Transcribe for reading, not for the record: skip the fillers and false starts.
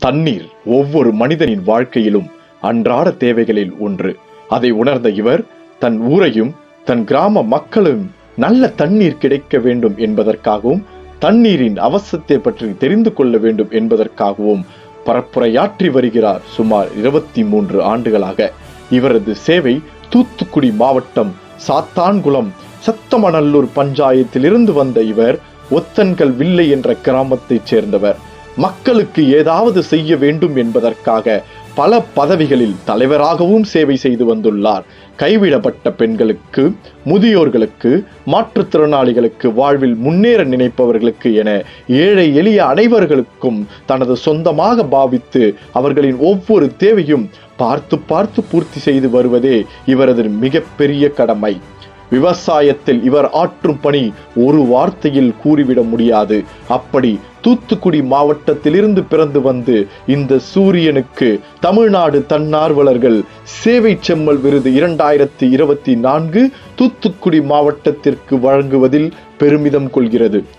தண்ணீர் ஒவ்வொரு மனிதனின் வாழ்க்கையிலும் அன்றாட தேவைகளில் ஒன்று. அதை உணர்ந்த இவர் தன் ஊரையும் தன் கிராம மக்களும் நல்ல தண்ணீர் கிடைக்க வேண்டும் என்பதற்காகவும் தண்ணீரின் அவசியத்தை பற்றி தெரிந்து கொள்ள வேண்டும் என்பதற்காகவும் பரப்புரையாற்றி வருகிறார். சுமார் 23 ஆண்டுகளாக இவரது சேவை தூத்துக்குடி மாவட்டம் சாத்தான்குளம் சத்தமநல்லூர் பஞ்சாயத்திலிருந்து வந்த இவர் ஒத்தன்கள் வில்லை என்ற கிராமத்தைச் சேர்ந்தவர். மக்களுக்கு ஏதாவது செய்ய வேண்டும் என்பதற்காக பல பதவிகளில் தலைவராகவும் சேவை செய்து வந்துள்ளார். கைவிடப்பட்ட பெண்களுக்கு, முதியோர்களுக்கு, மாற்றுத்திறனாளிகளுக்கு, வாழ்வில் முன்னேற நினைப்பவர்களுக்கு என ஏழை எளிய அனைவர்களுக்கும் தனது சொந்தமாக பாவித்து அவர்களின் ஒவ்வொரு தேவையும் பார்த்து பூர்த்தி செய்து வருவதே இவரது மிகப்பெரிய கடமை. விவசாயத்தில் இவர் ஆற்றும் பணி ஒரு வார்த்தையில் கூறிவிட முடியாது. அப்படி தூத்துக்குடி மாவட்டத்திலிருந்து பிறந்து வந்து இந்த சூரியனுக்கு தமிழ்நாடு தன்னார்வலர்கள் சேவை செம்மல் விருது 2024 தூத்துக்குடி மாவட்டத்திற்கு வழங்குவதில் பெருமிதம் கொள்கிறது.